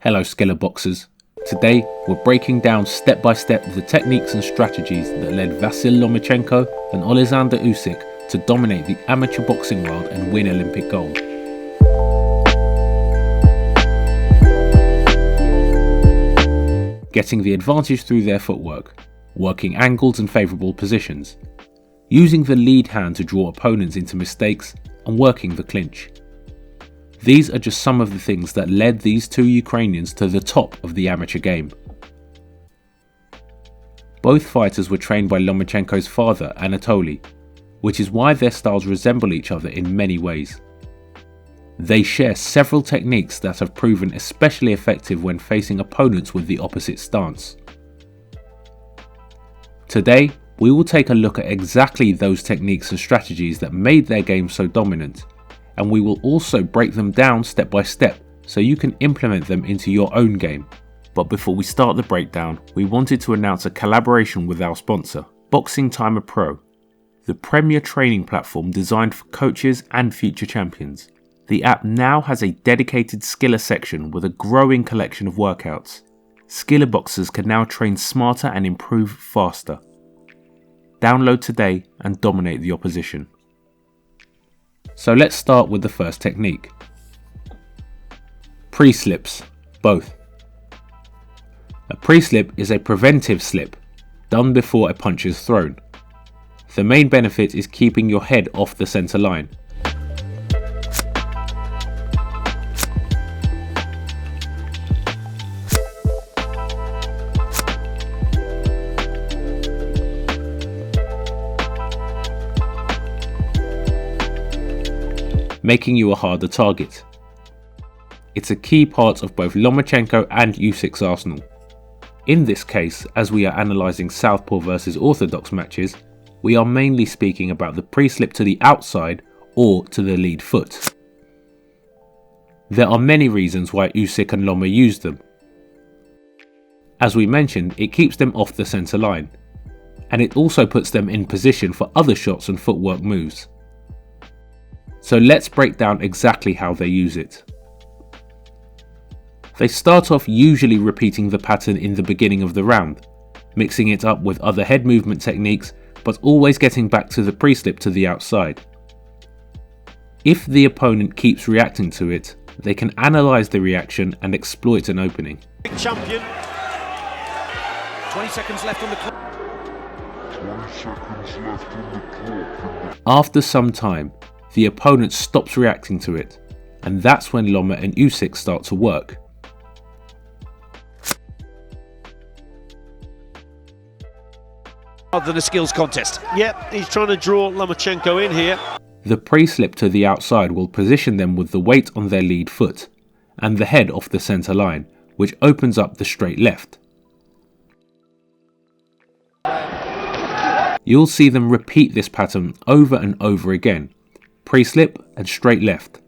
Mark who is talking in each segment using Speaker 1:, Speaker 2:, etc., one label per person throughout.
Speaker 1: Hello Skillr boxers. Today we're breaking down step by step the techniques and strategies that led Vasyl Lomachenko and Alexander Usyk to dominate the amateur boxing world and win Olympic gold. Getting the advantage through their footwork, working angles and favourable positions, using the lead hand to draw opponents into mistakes, and working the clinch. These are just some of the things that led these two Ukrainians to the top of the amateur game. Both fighters were trained by Lomachenko's father, Anatoly, which is why their styles resemble each other in many ways. They share several techniques that have proven especially effective when facing opponents with the opposite stance. Today, we will take a look at exactly those techniques and strategies that made their game so dominant, and we will also break them down step by step so you can implement them into your own game. But before we start the breakdown, we wanted to announce a collaboration with our sponsor, Boxing Timer Pro, the premier training platform designed for coaches and future champions. The app now has a dedicated Skillr section with a growing collection of workouts. Skillr boxers can now train smarter and improve faster. Download today and dominate the opposition. So let's start with the first technique. Pre-slips, both. A pre-slip is a preventive slip, done before a punch is thrown. The main benefit is keeping your head off the centre line. Making you a harder target. It's a key part of both Lomachenko and Usyk's arsenal. In this case, as we are analysing Southpaw versus Orthodox matches, we are mainly speaking about the pre-slip to the outside or to the lead foot. There are many reasons why Usyk and Loma use them. As we mentioned, it keeps them off the centre line, and it also puts them in position for other shots and footwork moves. So let's break down exactly how they use it. They start off usually repeating the pattern in the beginning of the round, mixing it up with other head movement techniques, but always getting back to the pre-slip to the outside. If the opponent keeps reacting to it, they can analyse the reaction and exploit an opening.
Speaker 2: Big champion. 20 seconds left on the clock.
Speaker 1: After some time, the opponent stops reacting to it, and that's when Loma and Usyk start to work.
Speaker 2: Other than a skills contest. Yep, he's trying to draw Lomachenko in here.
Speaker 1: The pre-slip to the outside will position them with the weight on their lead foot, and the head off the centre line, which opens up the straight left. You'll see them repeat this pattern over and over again. Pre-slip and straight left.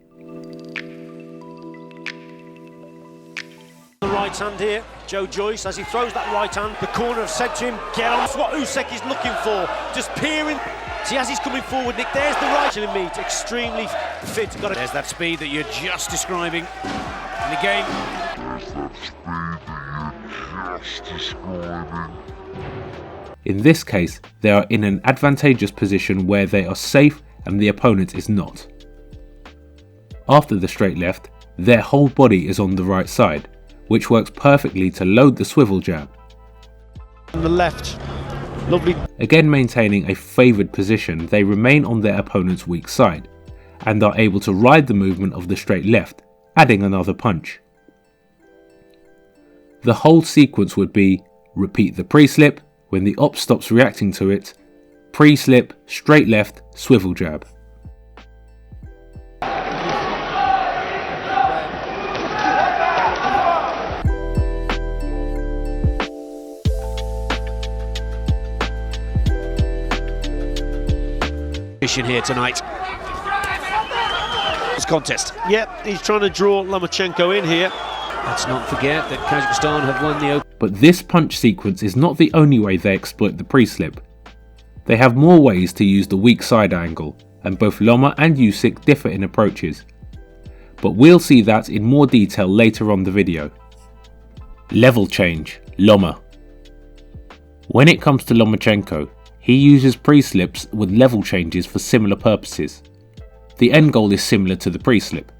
Speaker 2: The right hand here, Joe Joyce, as he throws that right hand, the corner have said to him, get on. That's what Usyk is looking for, just peering. See, as he's coming forward, Nick, there's the right hand meet, extremely fit. There's that speed that you're just describing. And again.
Speaker 1: In this case, they are in an advantageous position where they are safe and the opponent is not. After the straight left, their whole body is on the right side, which works perfectly to load the swivel jab.
Speaker 2: On the left, lovely.
Speaker 1: Again maintaining a favoured position, they remain on their opponent's weak side, and are able to ride the movement of the straight left, adding another punch. The whole sequence would be, repeat the pre-slip, when the op stops reacting to it, pre-slip, straight left, swivel jab.
Speaker 2: Here tonight. This contest. Yep, he's trying to draw Lomachenko in here. Let's not forget that Kazakhstan have won the Open.
Speaker 1: But this punch sequence is not the only way they exploit the pre-slip. They have more ways to use the weak side angle, and both Loma and Usyk differ in approaches. But we'll see that in more detail later on the video. Level change, Loma. When it comes to Lomachenko, he uses pre-slips with level changes for similar purposes. The end goal is similar to the pre-slip.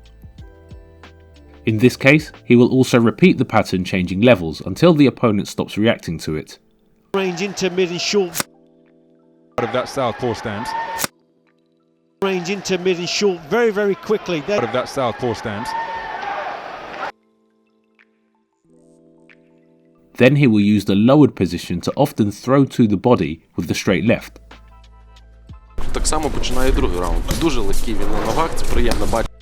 Speaker 1: In this case, he will also repeat the pattern changing levels until the opponent stops reacting to it.
Speaker 2: Range into mid and short.
Speaker 3: Out of that Southpaw stance.
Speaker 2: Range into mid and short very, very quickly.
Speaker 3: Out of that Southpaw stance.
Speaker 1: Then he will use the lowered position to often throw to the body with the straight left.
Speaker 4: Так само починає другий раунд. Дуже легкий він на ногах, це приємно бачити.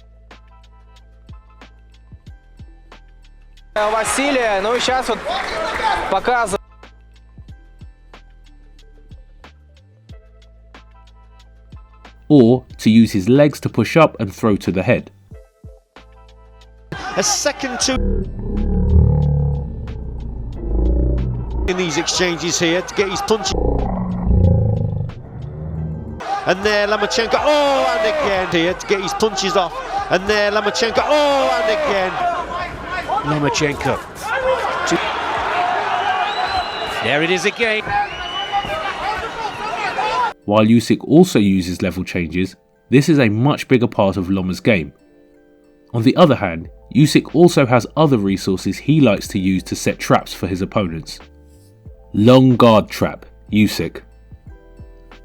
Speaker 5: Василия, ну и сейчас вот показывает.
Speaker 1: Or to use his legs to push up and throw to the head.
Speaker 2: A second to in these exchanges here to get his punch. And there Lomachenko, oh, and again here to get his punches off. And there Lomachenko, oh, and again. Lomachenko. There it is again.
Speaker 1: While Usyk also uses level changes, this is a much bigger part of Loma's game. On the other hand, Usyk also has other resources he likes to use to set traps for his opponents. Long guard trap, Usyk.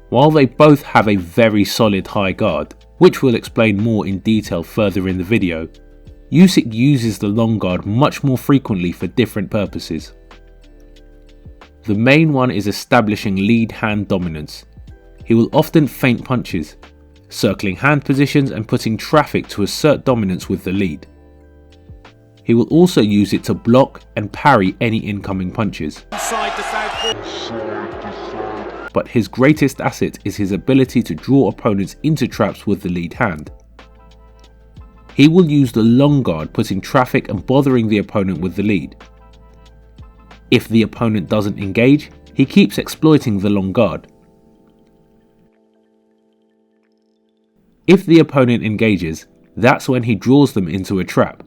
Speaker 1: While they both have a very solid high guard, which we'll explain more in detail further in the video, Usyk uses the long guard much more frequently for different purposes. The main one is establishing lead hand dominance. He will often feint punches, circling hand positions and putting traffic to assert dominance with the lead. He will also use it to block and parry any incoming punches. But his greatest asset is his ability to draw opponents into traps with the lead hand. He will use the long guard, putting traffic and bothering the opponent with the lead. If the opponent doesn't engage, he keeps exploiting the long guard. If the opponent engages, that's when he draws them into a trap.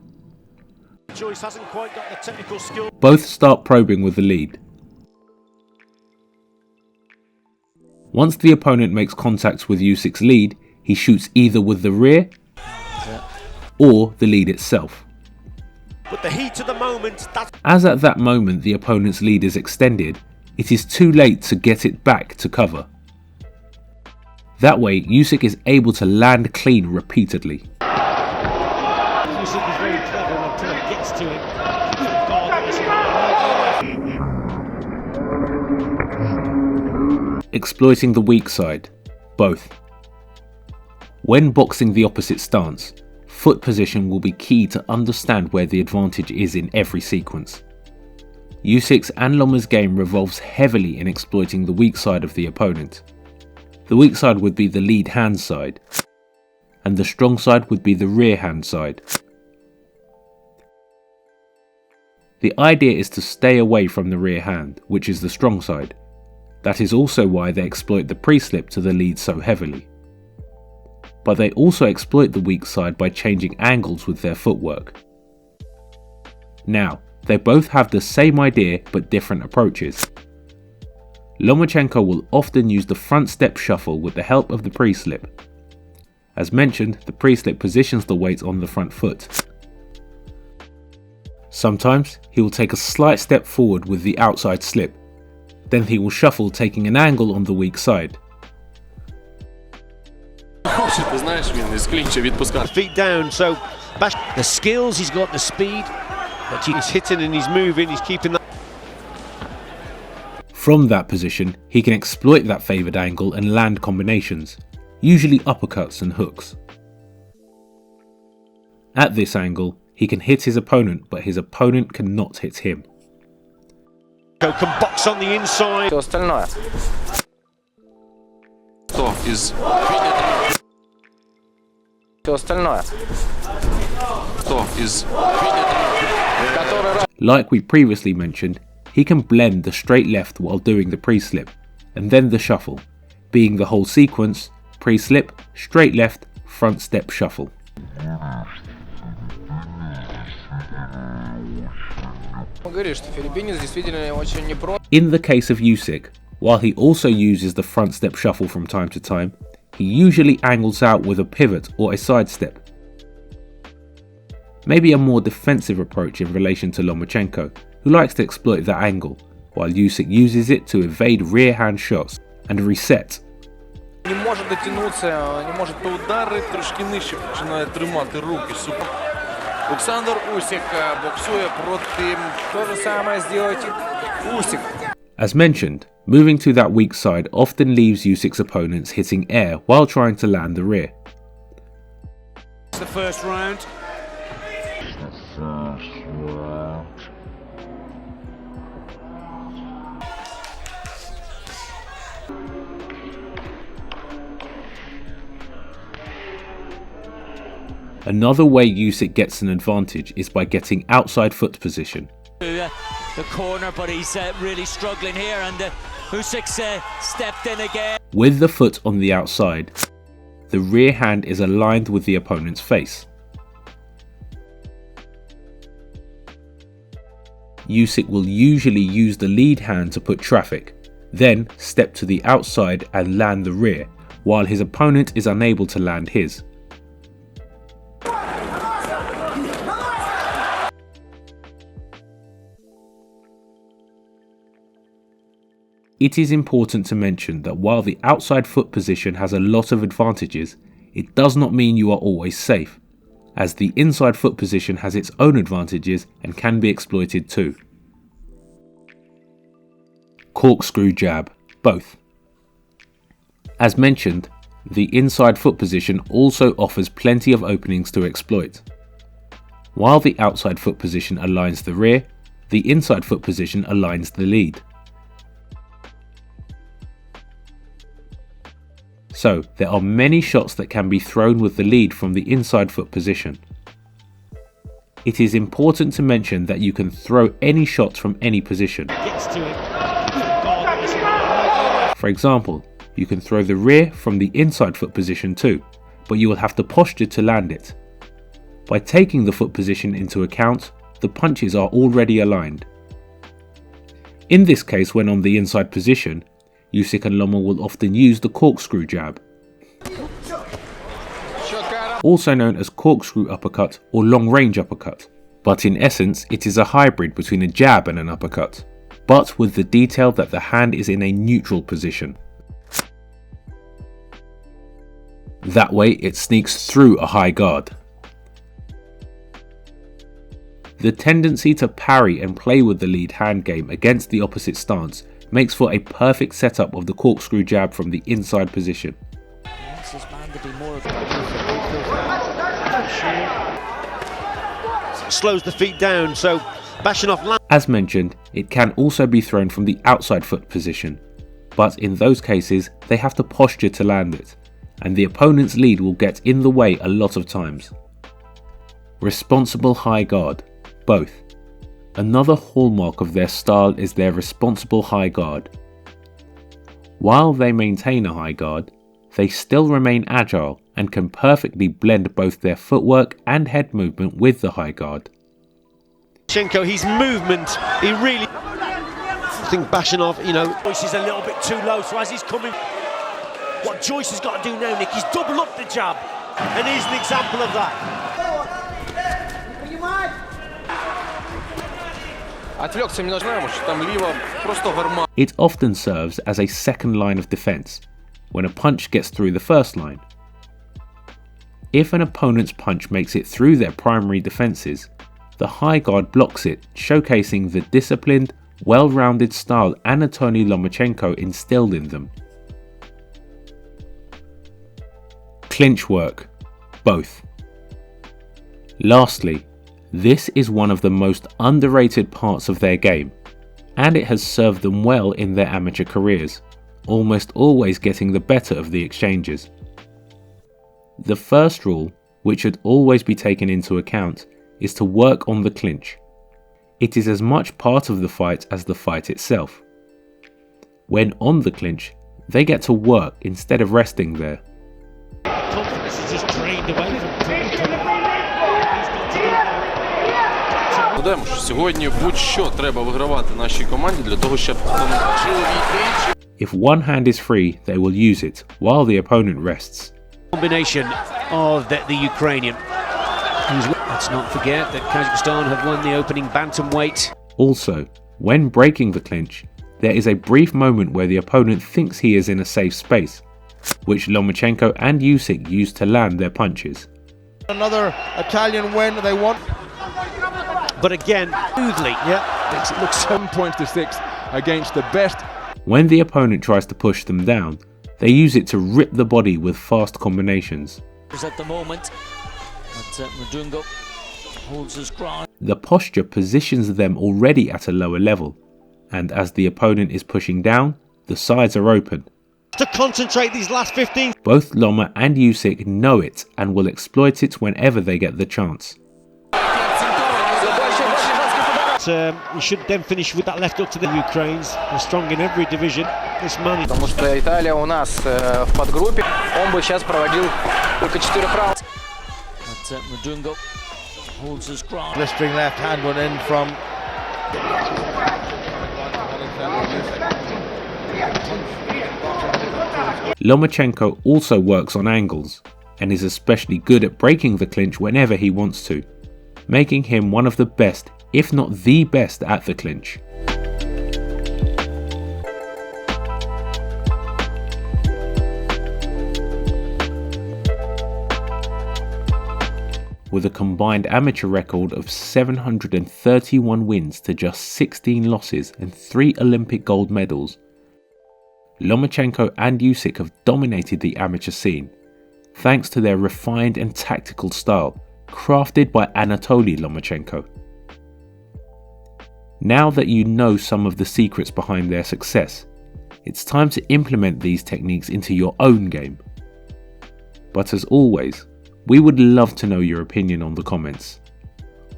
Speaker 2: Joyce hasn't quite got the technical skill.
Speaker 1: Both start probing with the lead. Once the opponent makes contact with Usyk's lead, he shoots either with the rear or the lead itself.
Speaker 2: But the heat of the moment,
Speaker 1: As at that moment the opponent's lead is extended, it is too late to get it back to cover. That way, Usyk is able to land clean repeatedly.
Speaker 2: Usyk is very clever until it gets to him.
Speaker 1: Exploiting the weak side, both. When boxing the opposite stance, foot position will be key to understand where the advantage is in every sequence. Usyk's and Loma's game revolves heavily in exploiting the weak side of the opponent. The weak side would be the lead hand side, and the strong side would be the rear hand side. The idea is to stay away from the rear hand, which is the strong side. That is also why they exploit the pre-slip to the lead so heavily. But they also exploit the weak side by changing angles with their footwork. Now, they both have the same idea but different approaches. Lomachenko will often use the front step shuffle with the help of the pre-slip. As mentioned, the pre-slip positions the weight on the front foot. Sometimes he will take a slight step forward with the outside slip. Then he will shuffle, taking an angle on the weak side.
Speaker 4: Ти знаєш, він із клінча відпускає.
Speaker 2: Feet down, so the skills, he's got the speed, but he's hitting and he's moving, he's keeping that.
Speaker 1: From that position, he can exploit that favoured angle and land combinations, usually uppercuts and hooks. At this angle, he can hit his opponent, but his opponent cannot hit him.
Speaker 2: Can box on the inside.
Speaker 5: Все остальное.
Speaker 4: Хто із
Speaker 5: Все остальное.
Speaker 4: хто із
Speaker 1: Like we previously mentioned, he can blend the straight left while doing the pre-slip, and then the shuffle, being the whole sequence: pre-slip, straight left, front step shuffle. In the case of Usyk, while he also uses the front step shuffle from time to time, he usually angles out with a pivot or a sidestep. Maybe a more defensive approach in relation to Lomachenko, who likes to exploit that angle, while Usyk uses it to evade rear hand shots and reset.
Speaker 6: Не може дотягнутися, не може поударити, трошки нижче починає тримати руки. Олександр Усик боксує проти... То же самое сделает Усик.
Speaker 1: As mentioned, moving to that weak side often leaves Usyk's opponents hitting air while trying to land the rear.
Speaker 2: The first round.
Speaker 1: Another way Usyk gets an advantage is by getting outside foot position.
Speaker 7: The corner, but he's really struggling here, and Usyk's stepped in again.
Speaker 1: With the foot on the outside, the rear hand is aligned with the opponent's face. Usyk will usually use the lead hand to put traffic, then step to the outside and land the rear, while his opponent is unable to land his. It is important to mention that while the outside foot position has a lot of advantages, it does not mean you are always safe, as the inside foot position has its own advantages and can be exploited too. Corkscrew jab, both. As mentioned, the inside foot position also offers plenty of openings to exploit. While the outside foot position aligns the rear, the inside foot position aligns the lead. So, there are many shots that can be thrown with the lead from the inside foot position. It is important to mention that you can throw any shots from any position. For example, you can throw the rear from the inside foot position too, but you will have to posture to land it. By taking the foot position into account, the punches are already aligned. In this case, when on the inside position, Usyk and Loma will often use the corkscrew jab, also known as corkscrew uppercut or long-range uppercut, but in essence it is a hybrid between a jab and an uppercut, but with the detail that the hand is in a neutral position. That way it sneaks through a high guard. The tendency to parry and play with the lead hand game against the opposite stance makes for a perfect setup of the corkscrew jab from the inside position.
Speaker 2: Slows the feet down, so Bashanov.
Speaker 1: As mentioned, it can also be thrown from the outside foot position, but in those cases they have to posture to land it, and the opponent's lead will get in the way a lot of times. Responsible high guard, both. Another hallmark of their style is their responsible high guard. While they maintain a high guard, they still remain agile and can perfectly blend both their footwork and head movement with the high guard.
Speaker 2: Lomachenko, his movement, he really... I think Bashanov, Joyce is a little bit too low, so as he's coming... What Joyce has got to do now, Nick, is double up the jab. And here's an example of that.
Speaker 1: It often serves as a second line of defense when a punch gets through the first line. If an opponent's punch makes it through their primary defenses, the high guard blocks it, showcasing the disciplined, well-rounded style Anatoly Lomachenko instilled in them. Clinch work, both. Lastly, this is one of the most underrated parts of their game, and it has served them well in their amateur careers, almost always getting the better of the exchanges. The first rule, which should always be taken into account, is to work on the clinch. It is as much part of the fight as the fight itself. When on the clinch, they get to work instead of resting there.
Speaker 6: Удар
Speaker 4: тему, що сьогодні будь-що треба вигравати нашій команді для того, щоб
Speaker 1: If one hand is free, they will use it, while the opponent rests.
Speaker 2: Combination of the Ukrainian. Let's not forget that Kazakhstan have won the opening bantamweight.
Speaker 1: Also, when breaking the clinch, there is a brief moment where the opponent thinks he is in a safe space, which Lomachenko and Usyk use to land their punches.
Speaker 8: Another Italian win they want.
Speaker 2: But again, smoothly, makes it look so
Speaker 3: 7 points to 6 against the best.
Speaker 1: When the opponent tries to push them down, they use it to rip the body with fast combinations.
Speaker 7: at the moment. But Madungo holds his ground.
Speaker 1: The posture positions them already at a lower level, and as the opponent is pushing down, the sides are open.
Speaker 2: to concentrate these last 15.
Speaker 1: Both Loma and Usyk know it and will exploit it whenever they get the chance.
Speaker 2: He should then finish with that left hook to the Ukrainians. They're strong in every division. This man.
Speaker 5: Потому что Италия у нас в подгруппе. Он бы сейчас проводил только 4 раунда.
Speaker 7: But Madungo holds his ground.
Speaker 8: Blistering left hand one in from.
Speaker 1: Lomachenko also works on angles and is especially good at breaking the clinch whenever he wants to, making him one of the best, if not the best, at the clinch. With a combined amateur record of 731 wins to just 16 losses and 3 Olympic gold medals, Lomachenko and Usyk have dominated the amateur scene, thanks to their refined and tactical style, crafted by Anatoly Lomachenko. Now that you know some of the secrets behind their success, it's time to implement these techniques into your own game. But as always, we would love to know your opinion on the comments.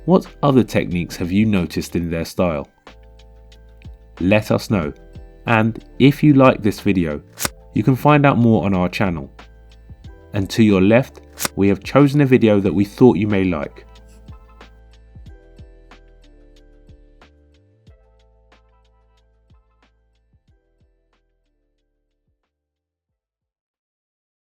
Speaker 1: What other techniques have you noticed in their style? Let us know. And if you like this video, you can find out more on our channel. And to your left, we have chosen a video that we thought you may like.